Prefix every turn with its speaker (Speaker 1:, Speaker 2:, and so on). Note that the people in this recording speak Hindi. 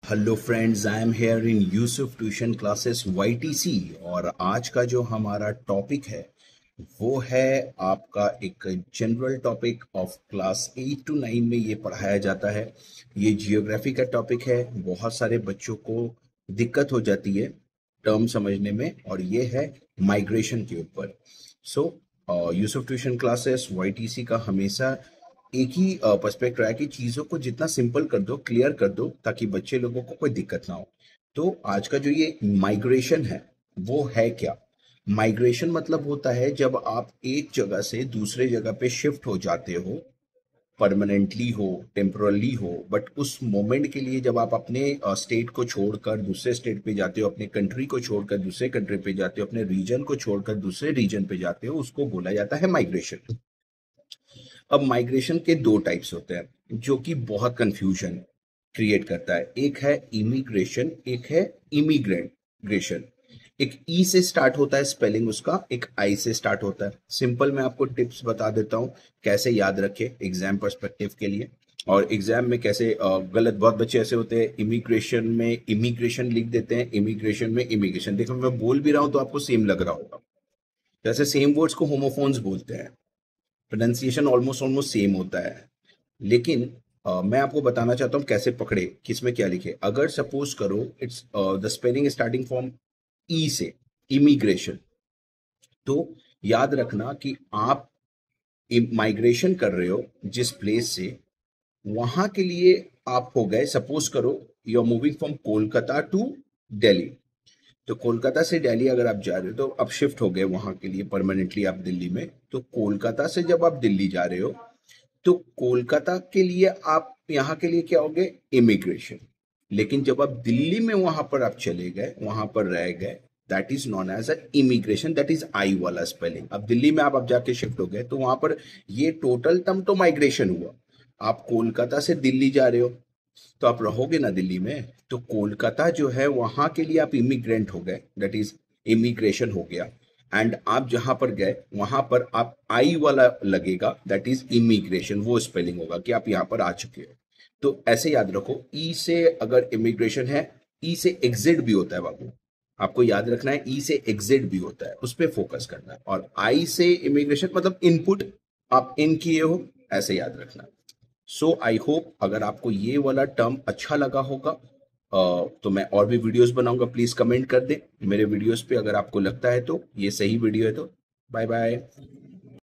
Speaker 1: Hello friends, I am here in Yusuf tuition classes YTC। और आज का जो हमारा टॉपिक है वो है आपका एक general topic of class 8 to 9 में ये पढ़ाया जाता है। ये जियोग्राफी का टॉपिक है। बहुत सारे बच्चों को दिक्कत हो जाती है टर्म समझने में, और ये है माइग्रेशन के ऊपर। सो यूसुफ ट्यूशन क्लासेस YTC का हमेशा एक ही पर्सपेक्ट रहा है कि चीजों को जितना सिंपल कर दो, क्लियर कर दो, ताकि बच्चे लोगों को कोई दिक्कत ना हो। तो आज का जो ये माइग्रेशन है वो है क्या? माइग्रेशन मतलब होता है जब आप एक जगह से दूसरे जगह पे शिफ्ट हो जाते हो, परमानेंटली हो, टेम्पोरली हो, बट उस मोमेंट के लिए जब आप अपने स्टेट को छोड़कर दूसरे स्टेट पे जाते हो, अपने कंट्री को छोड़कर दूसरे कंट्री पे जाते हो, अपने रीजन को छोड़कर दूसरे रीजन पे जाते हो, उसको बोला जाता है माइग्रेशन। अब माइग्रेशन के दो टाइप्स होते हैं जो कि बहुत कंफ्यूजन क्रिएट करता है। एक है इमिग्रेशन, एक है इमिग्रेशन। एक ई से स्टार्ट होता है स्पेलिंग उसका, एक आई से स्टार्ट होता है। सिंपल मैं आपको टिप्स बता देता हूँ कैसे याद रखे एग्जाम पर्सपेक्टिव के लिए। और एग्जाम में कैसे गलत, बहुत बच्चे ऐसे होते हैं इमिग्रेशन में इमिग्रेशन लिख देते हैं, इमिग्रेशन में इमिग्रेशन। देखो मैं बोल भी रहा हूँ तो आपको सेम लग रहा होगा। जैसे सेम वर्ड्स को होमोफोन्स बोलते हैं, प्रोनाउंसिएशन ऑलमोस्ट ऑलमोस्ट सेम होता है। लेकिन मैं आपको बताना चाहता हूँ कैसे पकड़े, किसमें क्या लिखे। अगर सपोज करो it's the spelling starting from E से, इमिग्रेशन, तो याद रखना कि आप माइग्रेशन कर रहे हो जिस प्लेस से, वहां के लिए आप हो गए, सपोज करो you are moving from Kolkata to Delhi. तो कोलकाता से दिल्ली अगर आप जा रहे हो तो अब शिफ्ट हो गए वहां के लिए परमानेंटली आप दिल्ली में। तो कोलकाता से जब आप दिल्ली जा रहे हो तो कोलकाता के लिए आप यहाँ के लिए क्या हो गए, इमिग्रेशन। लेकिन जब आप दिल्ली में वहां पर आप चले गए, वहां पर रह गए, that is known as a immigration. That is I वाला स्पेलिंग। अब दिल्ली में आप जाके शिफ्ट हो गए तो वहां पर ये टोटल टर्म तो माइग्रेशन हुआ। आप कोलकाता से दिल्ली जा रहे हो तो आप रहोगे ना दिल्ली में, तो कोलकाता जो है वहां के लिए आप इमिग्रेंट हो गए, दैट इज इमिग्रेशन हो गया। एंड आप जहां पर गए वहां पर आप आई वाला लगेगा, दैट इज इमिग्रेशन। वो स्पेलिंग होगा कि आप यहाँ पर आ चुके हो। तो ऐसे याद रखो, ई से अगर इमिग्रेशन है, ई से एग्जिट भी होता है बाबू। आपको याद रखना है ई से एग्जिट भी होता है, उस पर फोकस करना है। और आई से इमिग्रेशन मतलब इनपुट, आप इन किए हो, ऐसे याद रखना। सो आई होप अगर आपको ये वाला टर्म अच्छा लगा होगा, तो मैं और भी वीडियोस बनाऊंगा। प्लीज कमेंट कर दें मेरे वीडियोस पे अगर आपको लगता है तो ये सही वीडियो है तो। Bye bye.